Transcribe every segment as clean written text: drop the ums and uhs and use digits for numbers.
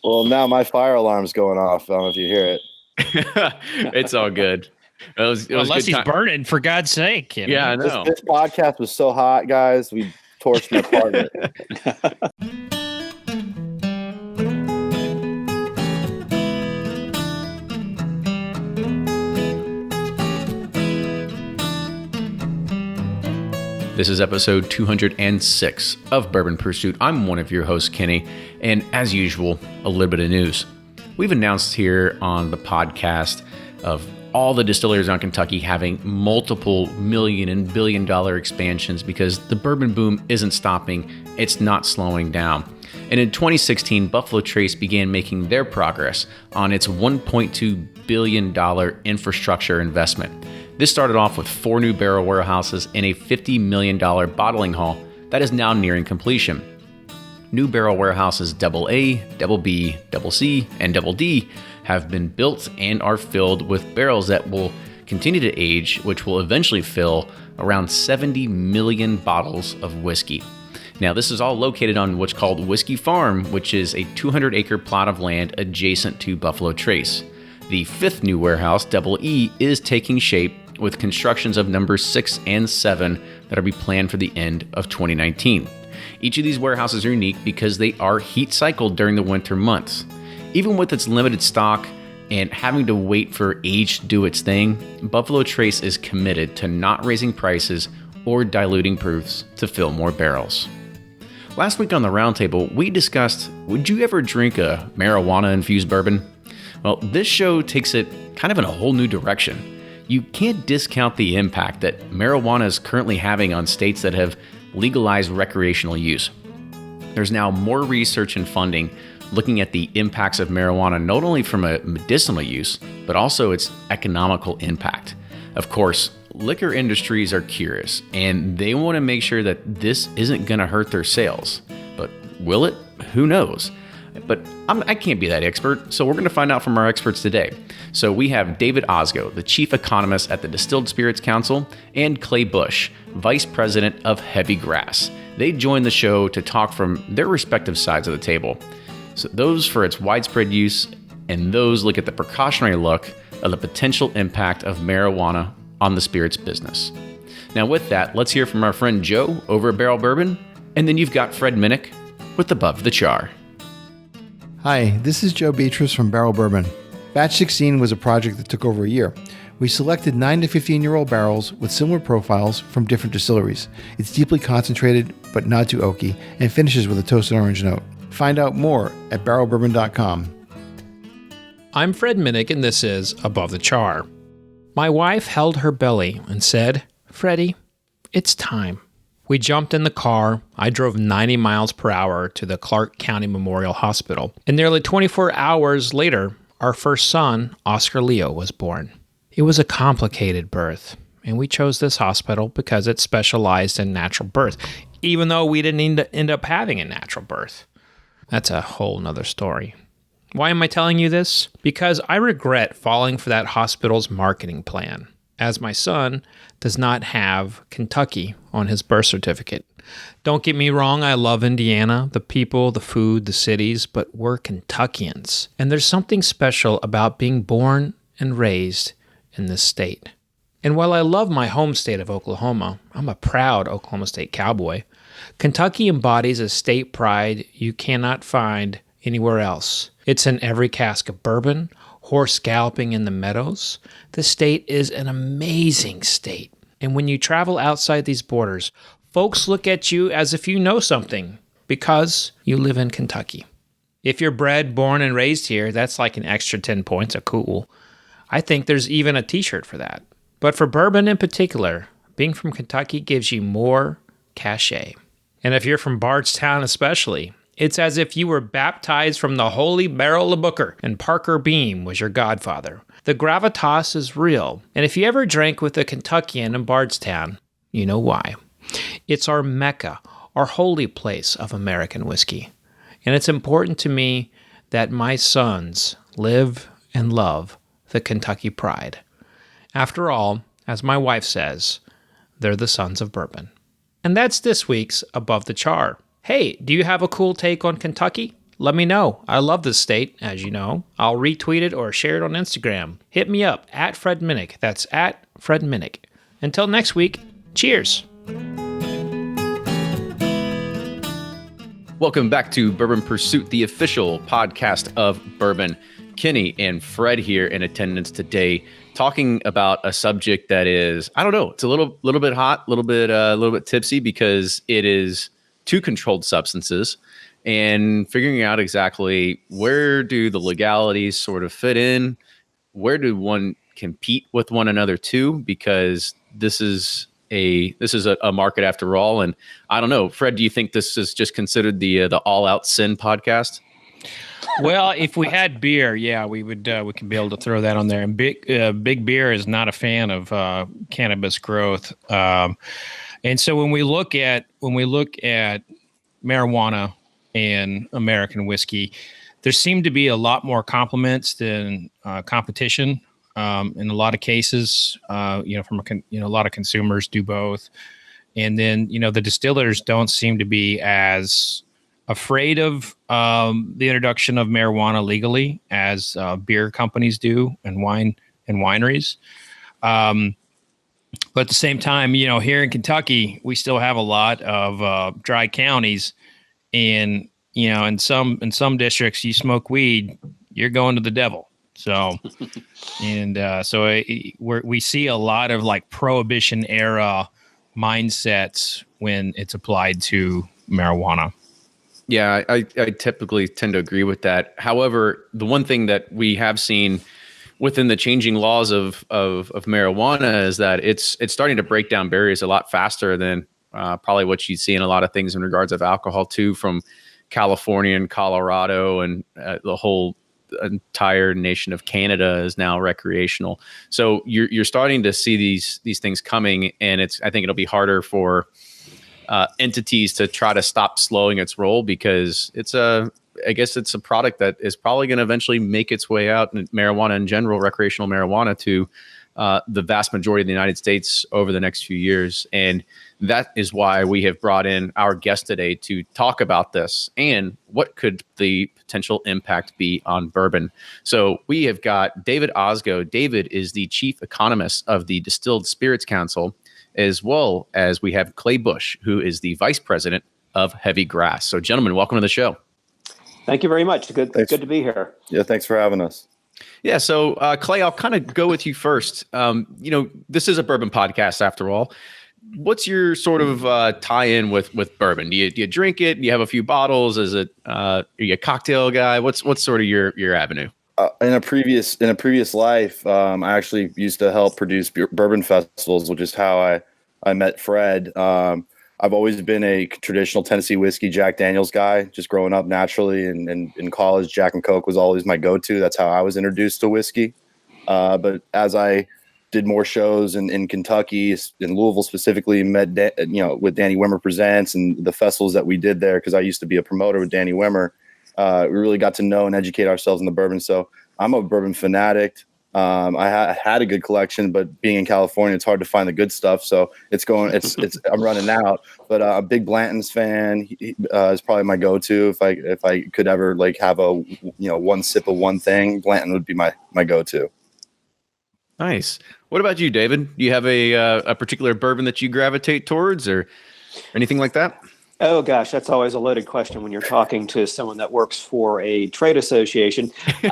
Well, now my fire alarm's going off. I don't know if you hear it. It's all good. It was unless good he's burning, for God's sake. You know? Yeah, I know. This podcast was so hot, guys. We torched my partner. This is episode 206 of Bourbon Pursuit. I'm one of your hosts, Kenny, and as usual, a little bit of news. We've announced here on the podcast of all the distilleries around Kentucky having multiple million and billion-dollar expansions because the bourbon boom isn't stopping, it's not slowing down. And in 2016, Buffalo Trace began making their progress on its $1.2 billion infrastructure investment. This started off with 4 new barrel warehouses and a $50 million bottling hall that is now nearing completion. New barrel warehouses AA, Double B, Double C, and Double D have been built and are filled with barrels that will continue to age, which will eventually fill around 70 million bottles of whiskey. Now, this is all located on what's called Whiskey Farm, which is a 200-acre plot of land adjacent to Buffalo Trace. The 5th new warehouse, Double E, is taking shape with constructions of numbers 6 and 7 that are be planned for the end of 2019. Each of these warehouses are unique because they are heat cycled during the winter months. Even with its limited stock and having to wait for age to do its thing, Buffalo Trace is committed to not raising prices or diluting proofs to fill more barrels. Last week on the roundtable, we discussed, would you ever drink a marijuana-infused bourbon? Well, this show takes it kind of in a whole new direction. You can't discount the impact that marijuana is currently having on states that have legalized recreational use. There's now more research and funding looking at the impacts of marijuana, not only from a medicinal use, but also its economical impact. Of course, liquor industries are curious, and they want to make sure that this isn't going to hurt their sales. But will it? Who knows? But I can't be that expert, so we're going to find out from our experts today. So we have David Osgo, the chief economist at the Distilled Spirits Council, and Clay Bush, vice president of Heavy Grass. They joined the show to talk from their respective sides of the table. So those for its widespread use, and those look at the precautionary look of the potential impact of marijuana on the spirits business. Now with that, let's hear from our friend Joe over at Barrel Bourbon, and then you've got Fred Minnick with Above the Char. Hi, this is Joe Beatrice from Barrel Bourbon. Batch 16 was a project that took over a year. We selected 9 to 15-year-old barrels with similar profiles from different distilleries. It's deeply concentrated, but not too oaky, and finishes with a toasted orange note. Find out more at barrelbourbon.com. I'm Fred Minnick, and this is Above the Char. My wife held her belly and said, "Freddie, it's time." We jumped in the car. I drove 90 miles per hour to the Clark County Memorial Hospital. And nearly 24 hours later, our first son, Oscar Leo, was born. It was a complicated birth, and we chose this hospital because it specialized in natural birth, even though we didn't end up having a natural birth. That's a whole nother story. Why am I telling you this? Because I regret falling for that hospital's marketing plan, as my son does not have Kentucky on his birth certificate. Don't get me wrong, I love Indiana, the people, the food, the cities, but we're Kentuckians. And there's something special about being born and raised in this state. And while I love my home state of Oklahoma, I'm a proud Oklahoma State cowboy. Kentucky embodies a state pride you cannot find anywhere else. It's in every cask of bourbon, horse galloping in the meadows. The state is an amazing state. And when you travel outside these borders, folks look at you as if you know something because you live in Kentucky. If you're bred, born, and raised here, that's like an extra 10 points of cool. I think there's even a t-shirt for that. But for bourbon in particular, being from Kentucky gives you more cachet. And if you're from Bardstown especially, it's as if you were baptized from the holy barrel of Booker and Parker Beam was your godfather. The gravitas is real, and if you ever drank with a Kentuckian in Bardstown, you know why. It's our mecca, our holy place of American whiskey. And it's important to me that my sons live and love the Kentucky pride. After all, as my wife says, they're the sons of bourbon. And that's this week's Above the Char. Hey, do you have a cool take on Kentucky? let me know. I love this state, as you know. I'll retweet it or share it on Instagram. Hit me up at Fred Minnick. That's at Fred Minnick. Until next week, cheers. Welcome back to Bourbon Pursuit, the official podcast of bourbon. Kenny and Fred here in attendance today, talking about a subject that is, I don't know, it's a little bit hot, a little bit tipsy because it is two controlled substances, and figuring out exactly where do the legalities sort of fit in, where do one compete with one another too, because this is a market after all. And I don't know, Fred, do you think this is just considered the all out sin podcast? Well, if we had beer, yeah, we could be able to throw that on there. And big beer is not a fan of cannabis growth. And so when we look at marijuana and American whiskey, there seem to be a lot more complements than competition. In a lot of cases, a lot of consumers do both. And then, the distillers don't seem to be as afraid of the introduction of marijuana legally as beer companies do and wineries. But at the same time, here in Kentucky, we still have a lot of dry counties, and in some districts, you smoke weed, you're going to the devil. So, we see a lot of like prohibition era mindsets when it's applied to marijuana. Yeah, I typically tend to agree with that. However, the one thing that we have seen within the changing laws of marijuana is that it's starting to break down barriers a lot faster than probably what you see in a lot of things in regards of alcohol too, from California and Colorado, and the whole entire nation of Canada is now recreational. So you're starting to see these things coming, and I think it'll be harder for entities to try to stop slowing its roll, because I guess it's a product that is probably going to eventually make its way out, in marijuana in general, recreational marijuana, to the vast majority of the United States over the next few years. And that is why we have brought in our guest today to talk about this and what could the potential impact be on bourbon. So we have got David Osgo. David is the chief economist of the Distilled Spirits Council, as well as we have Clay Bush, who is the vice president of Heavy Grass. So gentlemen, welcome to the show. Thank you very much. Good to be here. Yeah, thanks for having us. Yeah, so Clay, I'll kind of go with you first. This is a bourbon podcast after all. What's your sort of tie-in with bourbon? Do you drink it? Do you have a few bottles? Is it are you a cocktail guy? What's sort of your avenue? In a previous life, I actually used to help produce bourbon festivals, which is how I met Fred. I've always been a traditional Tennessee whiskey, Jack Daniel's guy, just growing up naturally. And in college, Jack and Coke was always my go-to. That's how I was introduced to whiskey. But as I did more shows in Kentucky, in Louisville specifically, met with Danny Wimmer Presents and the festivals that we did there, because I used to be a promoter with Danny Wimmer. We really got to know and educate ourselves in the bourbon. So I'm a bourbon fanatic. I had a good collection, but being in California, it's hard to find the good stuff. So I'm running out. But a big Blanton's fan is probably my go-to. If I could ever have a one sip of one thing, Blanton would be my go-to. Nice. What about you, David? Do you have a particular bourbon that you gravitate towards, or anything like that? Oh gosh, that's always a loaded question when you're talking to someone that works for a trade association. All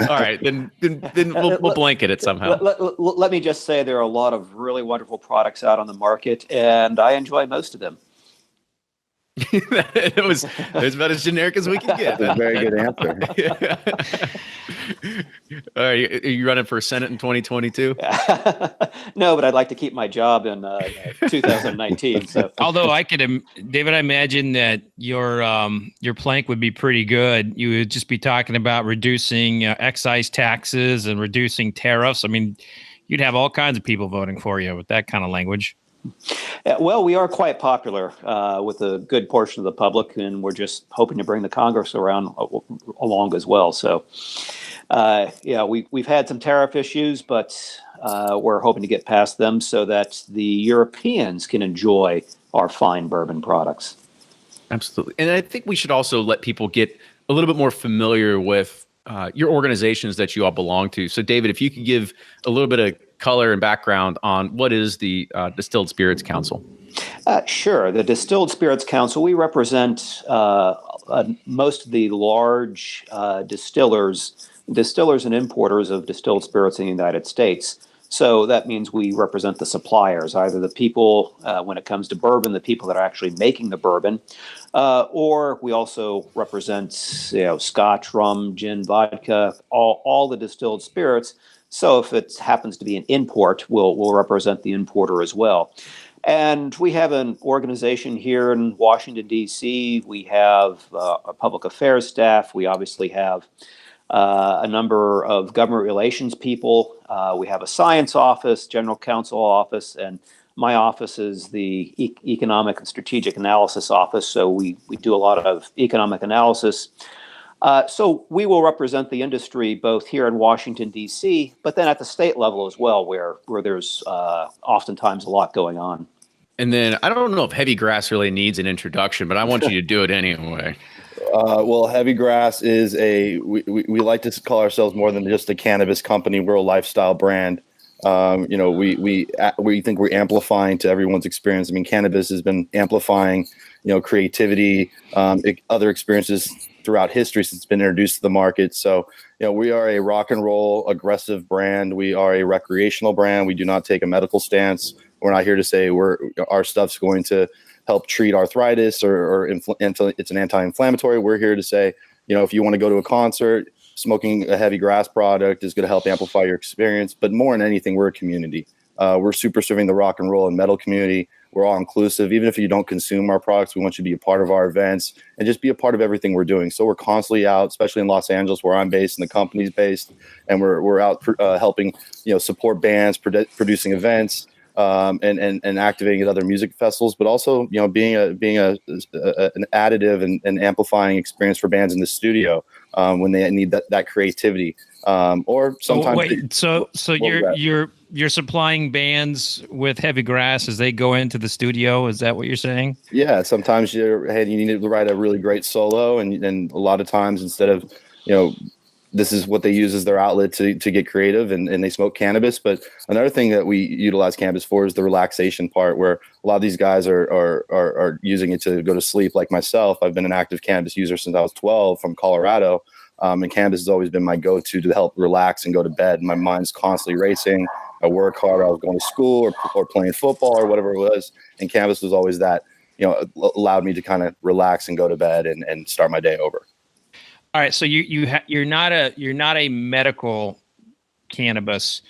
right, then we'll blanket it somehow. Let me just say there are a lot of really wonderful products out on the market, and I enjoy most of them. It was about as generic as we can get. That's a very good answer. All right, are you running for Senate in 2022? No, but I'd like to keep my job in 2019. So, although David, I imagine that your plank would be pretty good. You would just be talking about reducing excise taxes and reducing tariffs. I mean, you'd have all kinds of people voting for you with that kind of language. Well, we are quite popular with a good portion of the public, and we're just hoping to bring the Congress along as well. So, we've had some tariff issues, but we're hoping to get past them so that the Europeans can enjoy our fine bourbon products. Absolutely. And I think we should also let people get a little bit more familiar with your organizations that you all belong to. So, David, if you could give a little bit of color and background on what is the Distilled Spirits Council. Sure. The Distilled Spirits Council, we represent most of the large distillers and importers of distilled spirits in the United States. So that means we represent the suppliers, either the people, when it comes to bourbon, the people that are actually making the bourbon, or we also represent, Scotch, rum, gin, vodka, all the distilled spirits. So if it happens to be an import, we'll represent the importer as well. And we have an organization here in Washington, D.C. We have a public affairs staff. We obviously have a number of government relations people. We have a science office, general counsel office, and my office is the economic and strategic analysis office. So we do a lot of economic analysis. So we will represent the industry both here in Washington, D.C., but then at the state level as well, where there's oftentimes a lot going on. And then I don't know if heavy grass really needs an introduction, but I want you to do it anyway. Well, Heavy Grass is we like to call ourselves more than just a cannabis company. We're a lifestyle brand. We think we're amplifying to everyone's experience. I mean, cannabis has been amplifying, creativity, other experiences throughout history since it's been introduced to the market. So, we are a rock and roll aggressive brand. We are a recreational brand. We do not take a medical stance. We're not here to say our stuff's going to help treat arthritis or it's an anti-inflammatory. We're here to say, if you want to go to a concert, smoking a heavy grass product is going to help amplify your experience. But more than anything, we're a community. We're super serving the rock and roll and metal community. We're all inclusive. Even if you don't consume our products, we want you to be a part of our events and just be a part of everything we're doing. So we're constantly out, especially in Los Angeles, where I'm based and the company's based, and we're out helping support bands, producing events. And activating at other music festivals, but also being an additive and amplifying experience for bands in the studio when they need that creativity. Or sometimes. Wait, so you're supplying bands with heavy grass as they go into the studio. Is that what you're saying? Yeah, sometimes you need to write a really great solo, and a lot of times instead of this is what they use as their outlet to get creative, and they smoke cannabis. But another thing that we utilize cannabis for is the relaxation part, where a lot of these guys are using it to go to sleep. Like myself, I've been an active cannabis user since I was 12 from Colorado. And cannabis has always been my go-to to help relax and go to bed. My mind's constantly racing. I work hard. I was going to school or playing football or whatever it was. And cannabis was always that, allowed me to kind of relax and go to bed and start my day over. All right, so you're not a medical cannabis,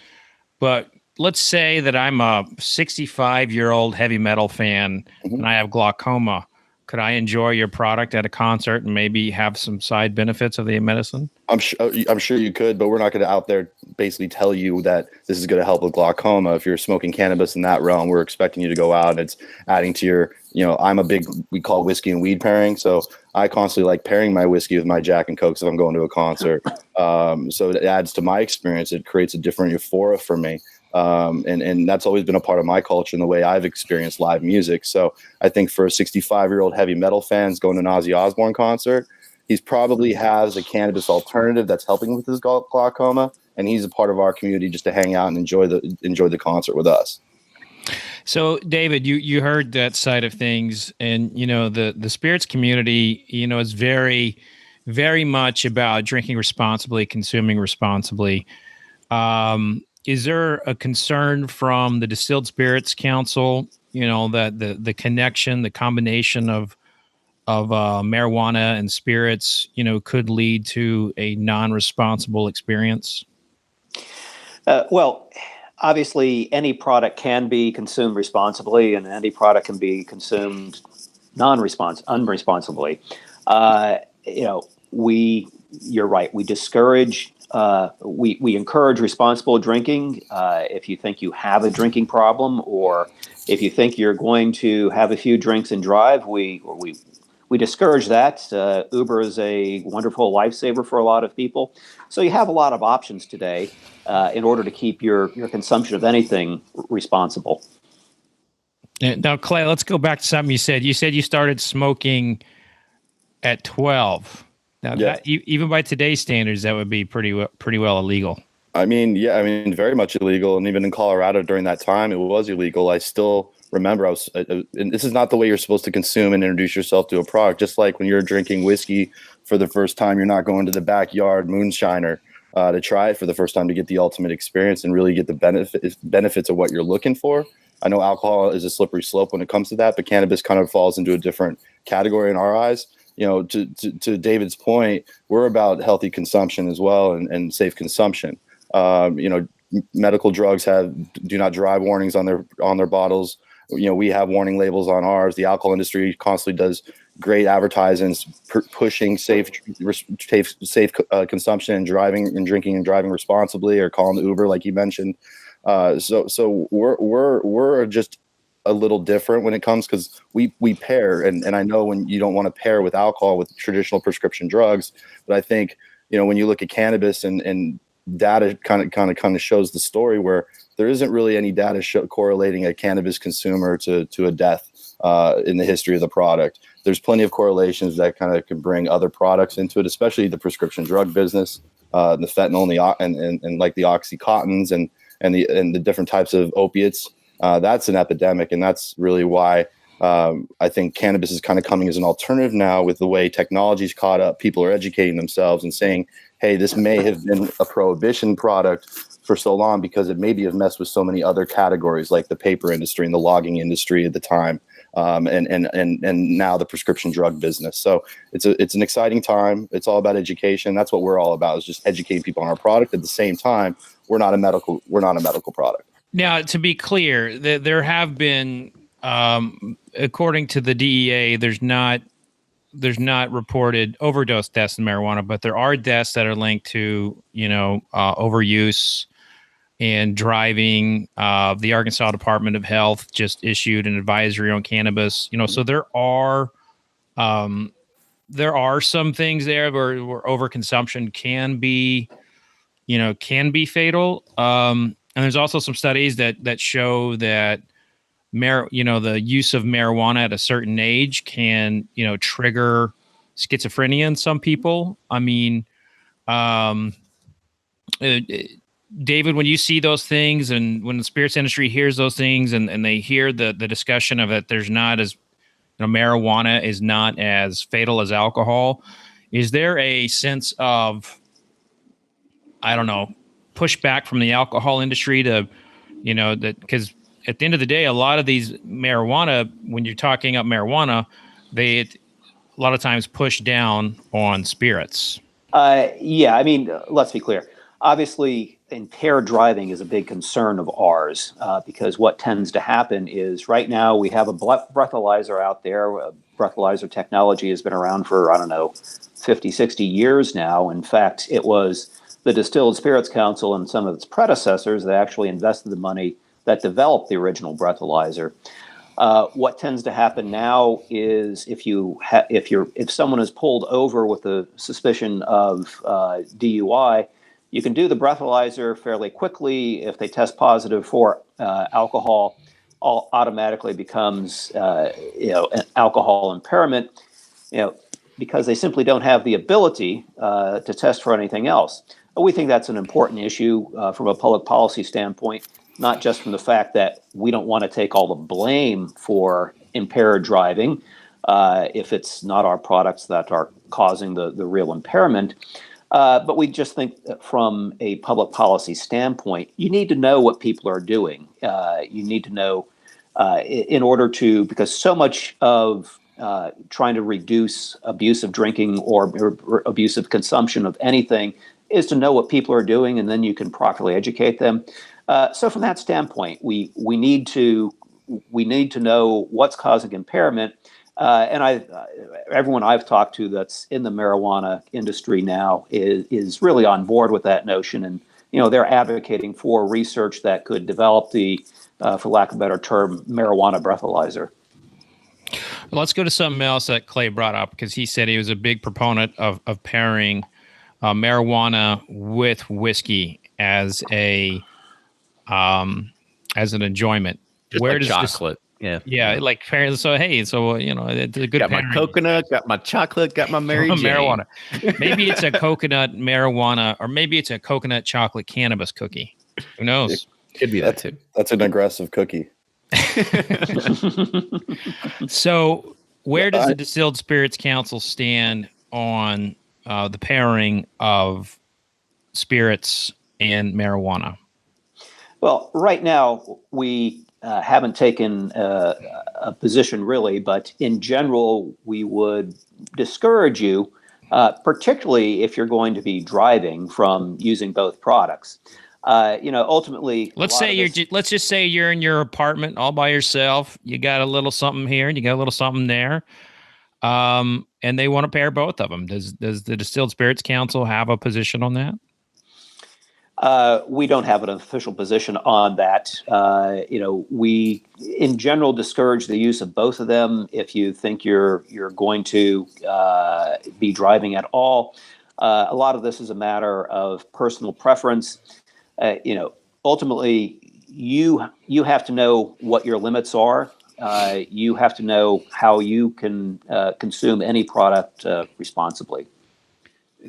but let's say that I'm a 65-year-old heavy metal fan and I have glaucoma. Could I enjoy your product at a concert and maybe have some side benefits of the medicine? I'm sure you could, but we're not going to out there basically tell you that this is going to help with glaucoma. If you're smoking cannabis in that realm, we're expecting you to go out and it's adding to your, I'm a big, we call whiskey and weed pairing. So I constantly like pairing my whiskey with my Jack and Cokes if I'm going to a concert. So it adds to my experience. It creates a different euphoria for me. And that's always been a part of my culture and the way I've experienced live music. So I think for a 65-year-old heavy metal fans going to an Ozzy Osbourne concert, he's probably has a cannabis alternative that's helping with his glaucoma, and he's a part of our community just to hang out and enjoy the concert with us. So, David, you heard that side of things, and the spirits community, is very, very much about drinking responsibly, consuming responsibly. Is there a concern from the Distilled Spirits Council, that the connection, the combination of marijuana and spirits, could lead to a non-responsible experience? Well, obviously, any product can be consumed responsibly, and any product can be consumed unresponsibly. You're right. We discourage. We encourage responsible drinking. If you think you have a drinking problem, or if you think you're going to have a few drinks and drive, we discourage that. Uber is a wonderful lifesaver for a lot of people. So you have a lot of options today in order to keep your consumption of anything responsible. Now, Clay, let's go back to something you said. You said you started smoking at 12. Now, Yeah. that even by today's standards, that would be pretty well illegal. I mean, yeah, I mean, very much illegal. And even in Colorado during that time, it was illegal. I still remember and this is not the way you're supposed to consume and introduce yourself to a product. Just like when you're drinking whiskey for the first time, you're not going to the backyard moonshiner to try it for the first time to get the ultimate experience and really get the benefits of what you're looking for. I know alcohol is a slippery slope when it comes to that, but cannabis kind of falls into a different category in our eyes. You know, to David's point, we're about healthy consumption as well and safe consumption. You know, medical drugs do not drive warnings on their bottles. You know, we have warning labels on ours. The alcohol industry constantly does great advertisements pushing safe consumption and driving and drinking and driving responsibly, or calling the Uber like you mentioned. So we're just a little different when it comes, because we pair, and I know when you don't want to pair with alcohol with traditional prescription drugs, but I think, you know, when you look at cannabis and data kind of shows the story where there isn't really any data correlating a cannabis consumer to a death in the history of the product. There's plenty of correlations that kind of can bring other products into it, especially the prescription drug business, the fentanyl and like the Oxycontins and the different types of opiates. That's an epidemic, and that's really why I think cannabis is kind of coming as an alternative now with the way technology's caught up. People are educating themselves and saying, hey, this may have been a prohibition product for so long because it maybe have messed with so many other categories like the paper industry and the logging industry at the time, and now the prescription drug business. So it's an exciting time. It's all about education. That's what we're all about, is just educating people on our product. At the same time, we're not a medical product. Now, to be clear, there have been, according to the DEA, there's not reported overdose deaths in marijuana, but there are deaths that are linked to, overuse and driving. The Arkansas Department of Health just issued an advisory on cannabis. So there are some things there where overconsumption can be fatal. And there's also some studies that show that the use of marijuana at a certain age can, trigger schizophrenia in some people. I mean, David, when you see those things, and when the spirits industry hears those things, and they hear the discussion of it, there's not as, marijuana is not as fatal as alcohol. Is there a sense of, I don't know, pushback from the alcohol industry to, that, because at the end of the day, a lot of these marijuana, when you're talking up marijuana, they a lot of times push down on spirits. Yeah, I mean, let's be clear. Obviously, impaired driving is a big concern of ours, because what tends to happen is right now we have a breathalyzer out there. Breathalyzer technology has been around for, 50, 60 years now. In fact, it was the Distilled Spirits Council and some of its predecessors that actually invested the money that developed the original breathalyzer. What tends to happen now is if someone is pulled over with a suspicion of DUI, you can do the breathalyzer fairly quickly. If they test positive for alcohol, all automatically becomes an alcohol impairment, because they simply don't have the ability to test for anything else. We think that's an important issue from a public policy standpoint, not just from the fact that we don't want to take all the blame for impaired driving if it's not our products that are causing the real impairment. But we just think that from a public policy standpoint, you need to know what people are doing. You need to know in order to, because so much of trying to reduce abusive drinking or abusive consumption of anything is to know what people are doing, and then you can properly educate them. So from that standpoint, we need to know what's causing impairment. And everyone I've talked to that's in the marijuana industry now is really on board with that notion, and they're advocating for research that could develop the, for lack of a better term, marijuana breathalyzer. Let's go to something else that Clay brought up, because he said he was a big proponent of pairing marijuana with whiskey as an enjoyment. Just Where like does chocolate. Yeah, like parents. So hey, so it's a good. Got parent. my coconut, got my chocolate, got my Mary Jane. Marijuana. Maybe it's a coconut marijuana, or maybe it's a coconut chocolate cannabis cookie. Who knows? Could be that too. That's an aggressive cookie. So, where does the Distilled Spirits Council stand on the pairing of spirits and marijuana? Well, right now we haven't taken a position really, but in general, we would discourage you, particularly if you're going to be driving, from using both products. Ultimately, let's just say you're in your apartment all by yourself. You got a little something here, and you got a little something there, and they want to pair both of them. Does the Distilled Spirits Council have a position on that? We don't have an official position on that. We in general discourage the use of both of them if you think you're going to be driving at all. A lot of this is a matter of personal preference. Ultimately, you have to know what your limits are. You have to know how you can consume any product responsibly.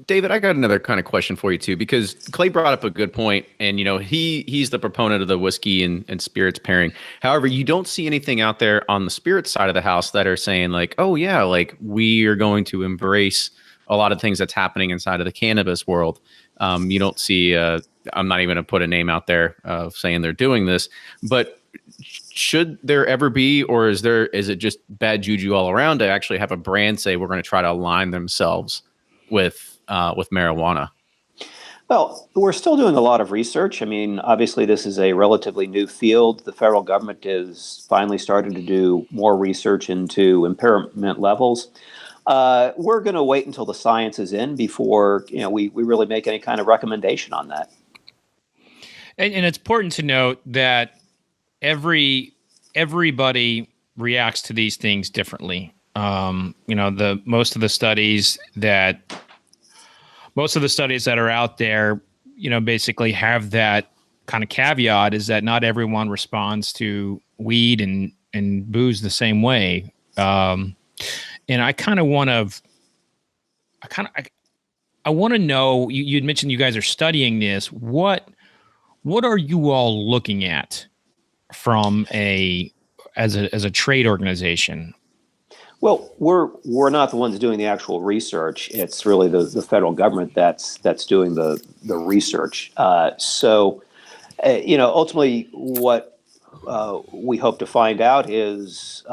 David, I got another kind of question for you too, because Clay brought up a good point, and he's the proponent of the whiskey and spirits pairing. However, you don't see anything out there on the spirit side of the house that are saying like, oh yeah, like we are going to embrace a lot of things that's happening inside of the cannabis world. You don't see, I'm not even going to put a name out there of saying they're doing this, but should there ever be, or is it just bad juju all around to actually have a brand say we're going to try to align themselves with marijuana? Well, we're still doing a lot of research. I mean, obviously, this is a relatively new field. The federal government is finally starting to do more research into impairment levels. We're going to wait until the science is in before we really make any kind of recommendation on that. And it's important to note that everybody reacts to these things differently. Most of the studies that are out there, basically have that kind of caveat, is that not everyone responds to weed and booze the same way. And I want to know, you'd mentioned you guys are studying this. What are you all looking at from as a trade organization? Well, we're not the ones doing the actual research. It's really the federal government that's doing the research. Ultimately, what we hope to find out is,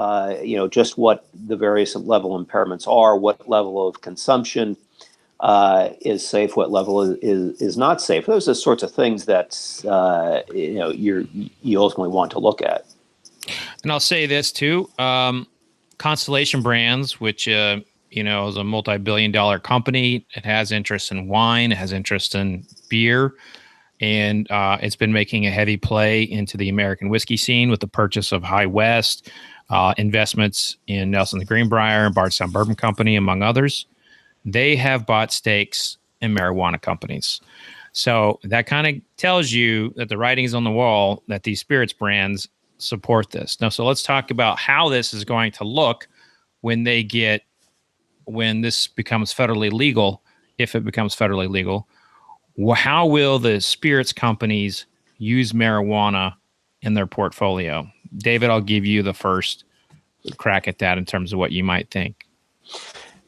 just what the various level impairments are, what level of consumption is safe, what level is not safe. Those are the sorts of things that you ultimately want to look at. And I'll say this too. Constellation Brands, which is a multi-billion-dollar company. It has interest in wine, it has interest in beer, and it's been making a heavy play into the American whiskey scene with the purchase of High West, investments in Nelson the Greenbrier and Bardstown Bourbon Company, among others. They have bought stakes in marijuana companies. So that kind of tells you that the writing's on the wall that these spirits brands support this. Now, so let's talk about how this is going to look when this becomes federally legal, if it becomes federally legal. How will the spirits companies use marijuana in their portfolio? David, I'll give you the first crack at that in terms of what you might think.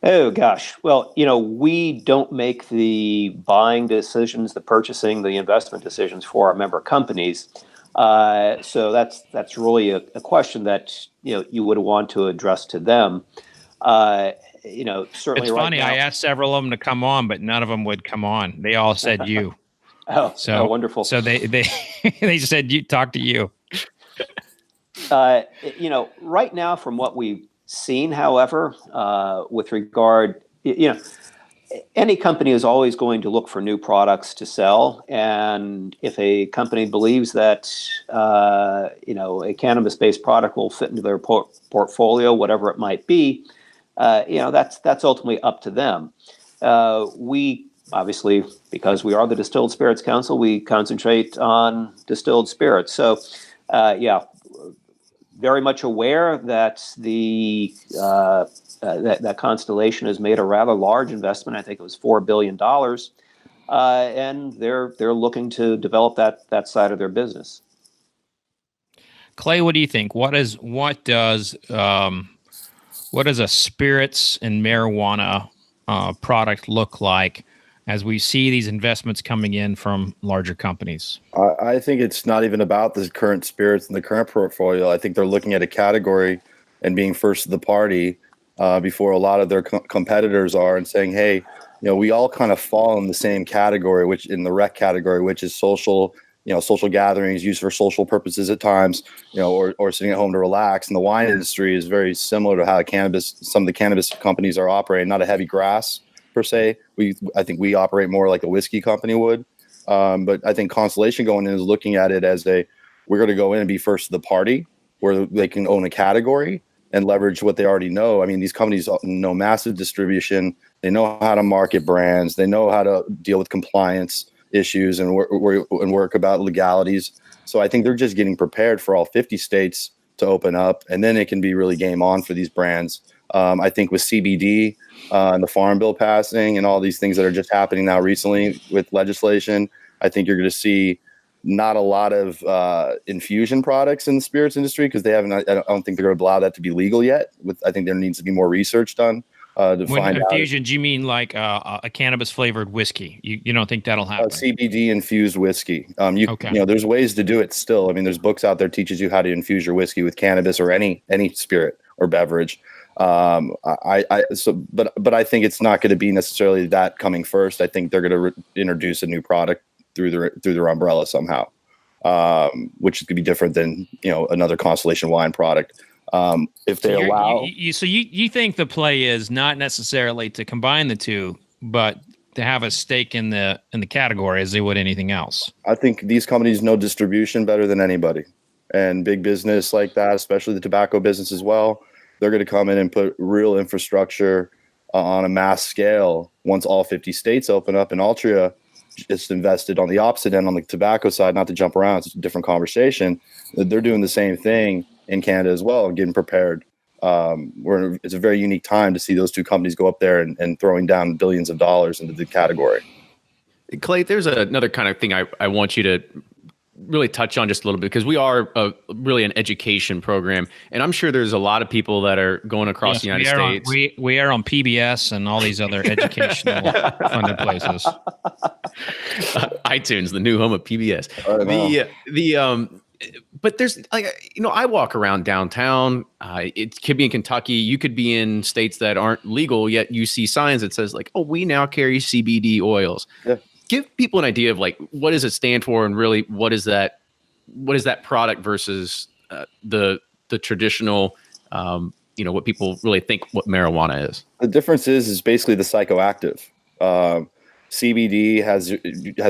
Oh, gosh. Well, we don't make the buying decisions, the purchasing, the investment decisions for our member companies. So that's really a question that you would want to address to them. Certainly, it's funny. Right now, I asked several of them to come on, but none of them would come on. They all said you. Oh, wonderful. So they they said you talk to you. Right now, from what we've seen, however, with regard, any company is always going to look for new products to sell. And if a company believes that, a cannabis-based product will fit into their portfolio, whatever it might be, that's ultimately up to them. We obviously, because we are the Distilled Spirits Council, we concentrate on distilled spirits. So, very much aware that that Constellation has made a rather large investment. I think it was $4 billion, and they're looking to develop that side of their business. Clay, what do you think? What does a spirits and marijuana product look like as we see these investments coming in from larger companies? I think it's not even about the current spirits and the current portfolio. I think they're looking at a category and being first to the party before a lot of their competitors are, and saying, hey, we all kind of fall in the same category, which in the rec category, which is social gatherings used for social purposes at times, or sitting at home to relax. And the wine industry is very similar to how some of the cannabis companies are operating, not a heavy grass per se. I think we operate more like a whiskey company would. But I think Constellation going in is looking at it as we're going to go in and be first to the party, where they can own a category and leverage what they already know. I mean, these companies know massive distribution. They know how to market brands. They know how to deal with compliance issues and work about legalities. So I think they're just getting prepared for all 50 states to open up, and then it can be really game on for these brands. I think with CBD and the Farm Bill passing and all these things that are just happening now recently with legislation, I think you're going to see not a lot of infusion products in the spirits industry, because I don't think they're going to allow that to be legal yet. I think there needs to be more research done. When infusion, do you mean like a cannabis flavored whiskey? You don't think that'll happen? CBD infused whiskey. Okay. There's ways to do it still. I mean, there's books out there teaches you how to infuse your whiskey with cannabis or any spirit or beverage. But I think it's not going to be necessarily that coming first. I think they're going to introduce a new product through their umbrella somehow, which could be different than another Constellation wine product. If they allow, you think the play is not necessarily to combine the two, but to have a stake in the category as they would anything else. I think these companies know distribution better than anybody, and big business like that, especially the tobacco business as well. They're going to come in and put real infrastructure on a mass scale once all 50 states open up. And Altria just invested on the opposite end on the tobacco side. Not to jump around, it's a different conversation. They're doing the same thing in Canada as well, and getting prepared. It's a very unique time to see those two companies go up there and throwing down billions of dollars into the category. Clay, there's another kind of thing I want you to really touch on just a little bit, because we are really an education program, and I'm sure there's a lot of people that are going across the United States. We are on PBS and all these other educational funded places. iTunes, the new home of PBS. But there's I walk around downtown. It could be in Kentucky. You could be in states that aren't legal, yet you see signs that says like, "Oh, we now carry CBD oils." Yeah. Give people an idea of like, what does it stand for, and really what is that product versus the traditional, what people really think what marijuana is. The difference is basically the psychoactive. CBD has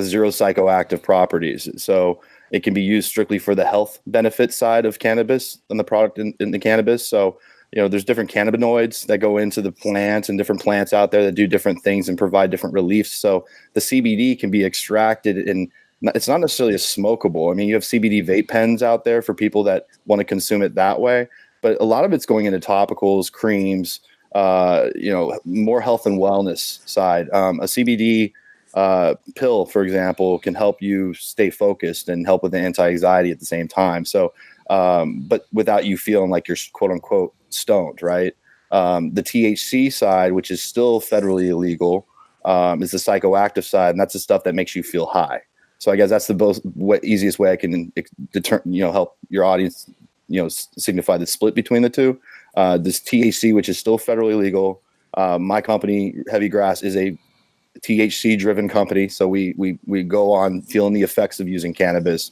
zero psychoactive properties, so it can be used strictly for the health benefit side of cannabis and the product in the cannabis. So, there's different cannabinoids that go into the plants, and different plants out there that do different things and provide different reliefs. So the CBD can be extracted, and it's not necessarily a smokable. I mean, you have CBD vape pens out there for people that want to consume it that way, but a lot of it's going into topicals, creams, more health and wellness side. A CBD pill, for example, can help you stay focused and help with the anti-anxiety at the same time. So, but without you feeling like you're quote unquote stoned, right? The THC side, which is still federally illegal, is the psychoactive side, and that's the stuff that makes you feel high. So I guess that's the easiest way I can help your audience, signify the split between the two. This THC, which is still federally legal. My company, Heavy Grass, is a THC driven company. So we go on feeling the effects of using cannabis.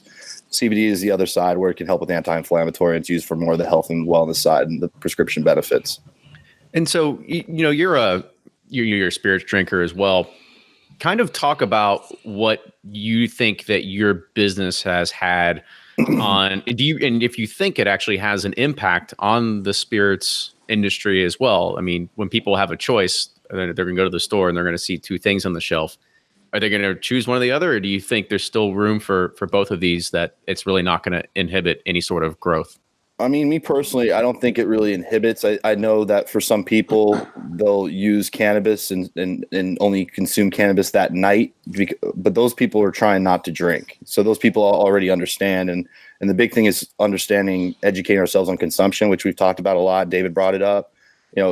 CBD is the other side, where it can help with anti-inflammatory. It's used for more of the health and wellness side and the prescription benefits. And so, you're a spirits drinker as well. Kind of talk about what you think that your business has had on, and if you think it actually has an impact on the spirits industry as well. I mean, when people have a choice, they're going to go to the store and they're going to see two things on the shelf. Are they going to choose one or the other, or do you think there's still room for both of these, that it's really not going to inhibit any sort of growth? I mean, me personally, I don't think it really inhibits. I know that for some people, they'll use cannabis and only consume cannabis that night, but those people are trying not to drink. So those people already understand. And the big thing is understanding, educating ourselves on consumption, which we've talked about a lot. David brought it up.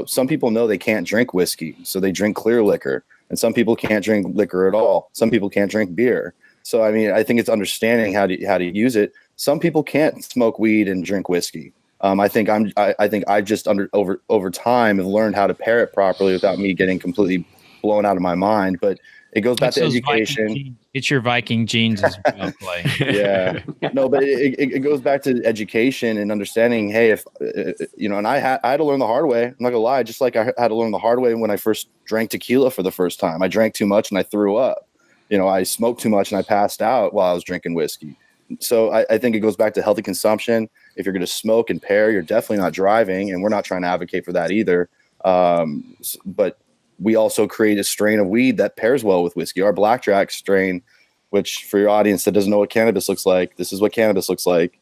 Some people know they can't drink whiskey, so they drink clear liquor. And some people can't drink liquor at all. Some people can't drink beer. So, I mean, I think it's understanding how to use it. Some people can't smoke weed and drink whiskey. I think I just over time have learned how to pair it properly without me getting completely blown out of my mind. But it goes back to education. It's your Viking genes as well, Clay. Yeah, no, but it goes back to education and understanding. Hey, if and I had to learn the hard way. I'm not gonna lie. Just like I had to learn the hard way when I first drank tequila for the first time. I drank too much and I threw up. I smoked too much and I passed out while I was drinking whiskey. So I think it goes back to healthy consumption. If you're going to smoke and pair, you're definitely not driving, and we're not trying to advocate for that either. But we also create a strain of weed that pairs well with whiskey. Our blackjack strain, which for your audience that doesn't know what cannabis looks like, this is what cannabis looks like.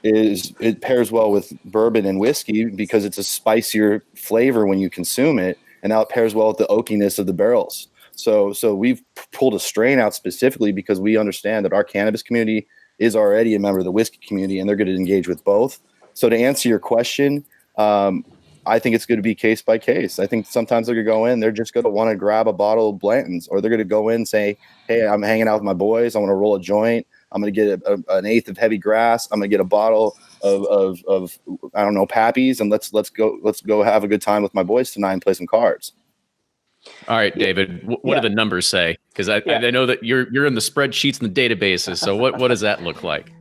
It pairs well with bourbon and whiskey because it's a spicier flavor when you consume it, and now it pairs well with the oakiness of the barrels. So we've pulled a strain out specifically because we understand that our cannabis community is already a member of the whiskey community, and they're going to engage with both. So to answer your question, I think it's going to be case by case. I think sometimes they're going to go in, they're just going to want to grab a bottle of Blanton's, or they're going to go in and say, hey, I'm hanging out with my boys. I want to roll a joint. I'm going to get an eighth of heavy grass. I'm going to get a bottle of I don't know, Pappy's, and let's go have a good time with my boys tonight and play some cards. All right, David, what do the numbers say? Because I know that you're in the spreadsheets and the databases. So what does that look like?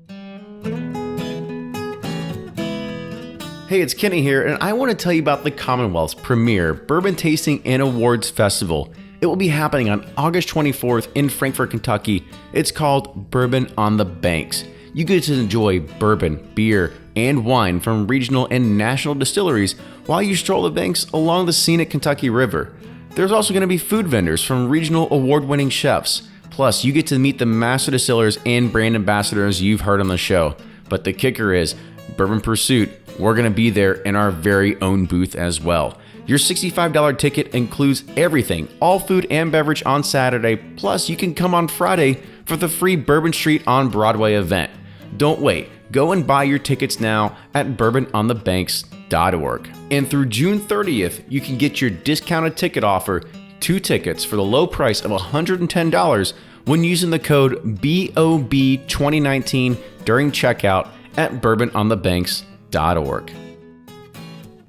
Hey, it's Kenny here, and I want to tell you about the Commonwealth's premier Bourbon Tasting and Awards Festival. It will be happening on August 24th in Frankfort, Kentucky. It's called Bourbon on the Banks. You get to enjoy bourbon, beer, and wine from regional and national distilleries while you stroll the banks along the scenic Kentucky River. There's also going to be food vendors from regional award-winning chefs. Plus, you get to meet the master distillers and brand ambassadors you've heard on the show. But the kicker is, Bourbon Pursuit, we're going to be there in our very own booth as well. Your $65 ticket includes everything, all food and beverage on Saturday. Plus, you can come on Friday for the free Bourbon Street on Broadway event. Don't wait. Go and buy your tickets now at bourbononthebanks.org. And through June 30th, you can get your discounted ticket offer, 2 tickets for the low price of $110 when using the code BOB2019 during checkout at bourbononthebanks.org.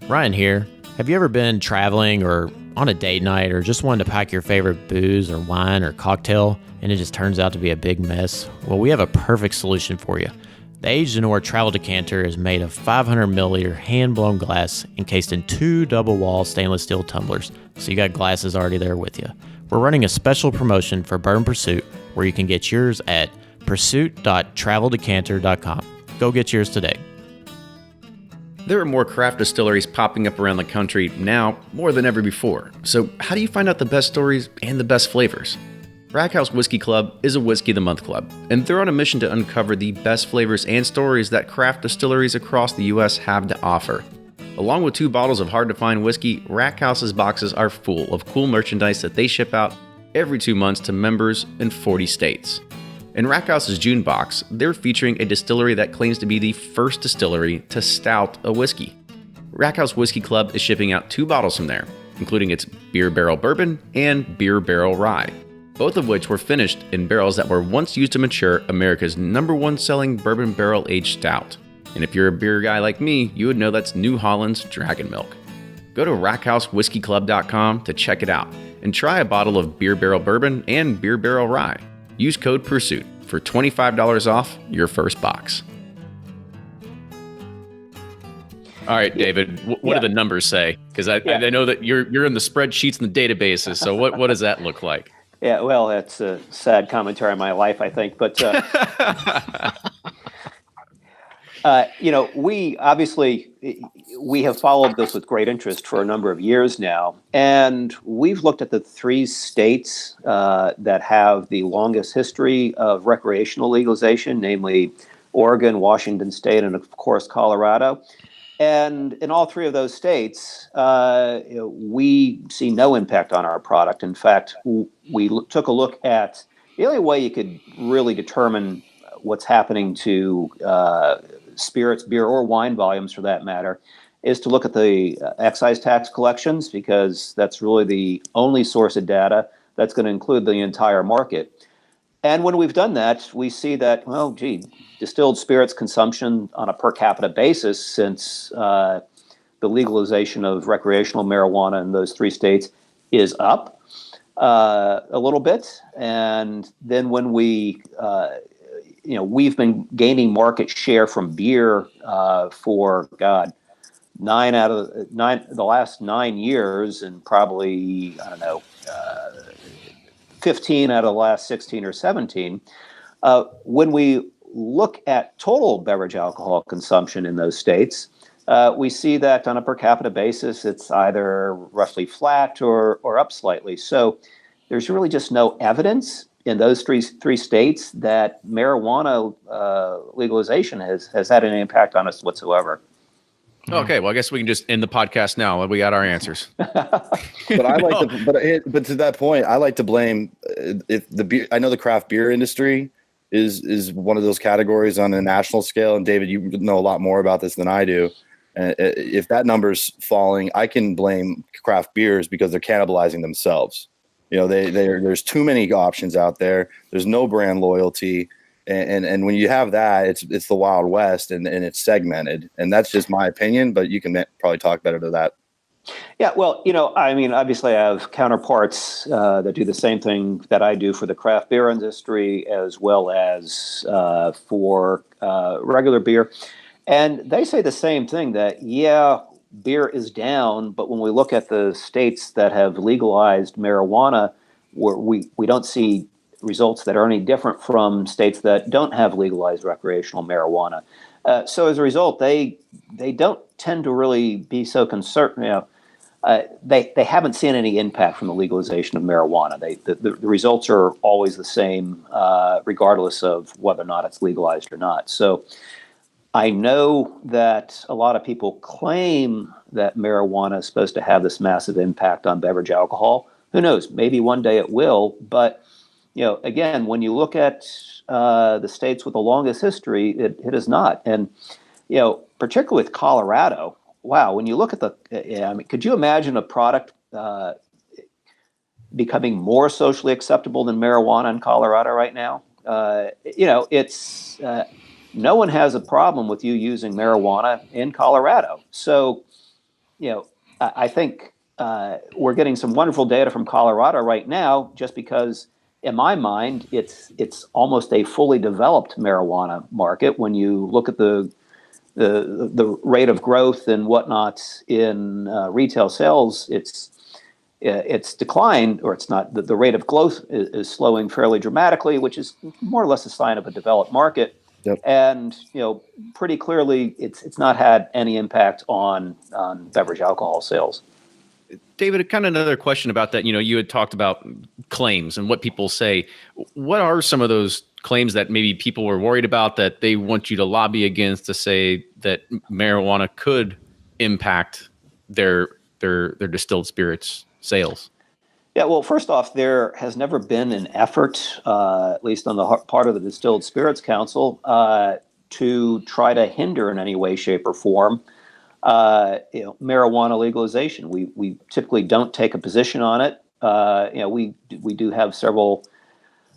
Ryan here. Have you ever been traveling or on a date night or just wanted to pack your favorite booze or wine or cocktail and it just turns out to be a big mess? Well, we have a perfect solution for you. The Aged Noir Travel Decanter is made of 500 milliliter hand-blown glass encased in 2 double-wall stainless steel tumblers, so you got glasses already there with you. We're running a special promotion for Bourbon Pursuit where you can get yours at pursuit.traveldecanter.com. Go get yours today. There are more craft distilleries popping up around the country now more than ever before. So how do you find out the best stories and the best flavors? Rack House Whiskey Club is a Whiskey of the Month club, and they're on a mission to uncover the best flavors and stories that craft distilleries across the U.S. have to offer. Along with 2 bottles of hard-to-find whiskey, Rack House's boxes are full of cool merchandise that they ship out every 2 months to members in 40 states. In Rack House's June box, they're featuring a distillery that claims to be the first distillery to stout a whiskey. Rack House Whiskey Club is shipping out 2 bottles from there, including its Beer Barrel Bourbon and Beer Barrel Rye, both of which were finished in barrels that were once used to mature America's #1 selling bourbon barrel-aged stout. And if you're a beer guy like me, you would know that's New Holland's Dragon Milk. Go to rackhousewhiskeyclub.com to check it out and try a bottle of Beer Barrel Bourbon and Beer Barrel Rye. Use code PURSUIT for $25 off your first box. All right, David, what do the numbers say? Because I know that you're in the spreadsheets and the databases, so what does that look like? Yeah, well, that's a sad commentary on my life, I think. But, we have followed this with great interest for a number of years now. And we've looked at the 3 states that have the longest history of recreational legalization, namely Oregon, Washington State, and of course, Colorado. And in all three of those states, we see no impact on our product. In fact, we took a look at the only way you could really determine what's happening to spirits, beer, or wine volumes, for that matter, is to look at the excise tax collections, because that's really the only source of data that's going to include the entire market. And when we've done that, we see that, well, gee, distilled spirits consumption on a per capita basis since the legalization of recreational marijuana in those three states is up a little bit. And then when we've been gaining market share from beer for, God, the last 9 years, and probably, 15 out of the last 16 or 17. When we look at total beverage alcohol consumption in those states, we see that on a per capita basis, it's either roughly flat or up slightly. So there's really just no evidence in those three states that marijuana legalization has had any impact on us whatsoever. Okay, well, I guess we can just end the podcast now. We got our answers. But I like but to that point, I like to blame if the beer. I know the craft beer industry is one of those categories on a national scale. And David, you know a lot more about this than I do. If that number's falling, I can blame craft beers because they're cannibalizing themselves. You know, there's too many options out there. There's no brand loyalty. And when you have that, it's the Wild West and it's segmented. And that's just my opinion, but you can probably talk better to that. Yeah, well, obviously I have counterparts that do the same thing that I do for the craft beer industry, as well as for regular beer. And they say the same thing, that, yeah, beer is down, but when we look at the states that have legalized marijuana, we don't see results that are any different from states that don't have legalized recreational marijuana. So as a result, they don't tend to really be so concerned. They haven't seen any impact from the legalization of marijuana. The results are always the same, regardless of whether or not it's legalized or not. So I know that a lot of people claim that marijuana is supposed to have this massive impact on beverage alcohol. Who knows? Maybe one day it will, but again, when you look at the states with the longest history, it is not. And, particularly with Colorado, wow, when you look at could you imagine a product becoming more socially acceptable than marijuana in Colorado right now? It's no one has a problem with you using marijuana in Colorado. So, I think we're getting some wonderful data from Colorado right now, just because, in my mind, it's almost a fully developed marijuana market. When you look at the rate of growth and whatnot in retail sales, it's declined, or it's not. The rate of growth is slowing fairly dramatically, which is more or less a sign of a developed market. Yep. And pretty clearly, it's not had any impact on beverage alcohol sales. David, kind of another question about that. You had talked about claims and what people say. What are some of those claims that maybe people were worried about, that they want you to lobby against, to say that marijuana could impact their distilled spirits sales? Yeah, well, first off, there has never been an effort, at least on the part of the Distilled Spirits Council, to try to hinder in any way, shape, or form marijuana legalization. We typically don't take a position on it. We do have several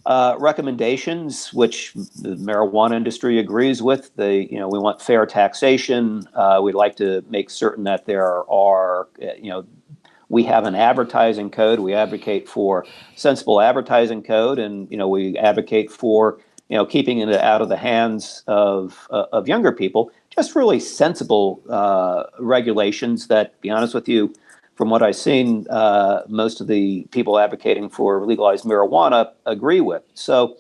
recommendations which the marijuana industry agrees with. We want fair taxation. We'd like to make certain that there are, we have an advertising code. We advocate for sensible advertising code, and we advocate for keeping it out of the hands of younger people. Just really sensible regulations that, to be honest with you, from what I've seen, most of the people advocating for legalized marijuana agree with. So,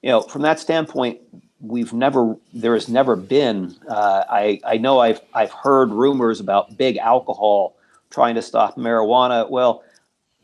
from that standpoint, there has never been. I know I've heard rumors about big alcohol trying to stop marijuana. Well,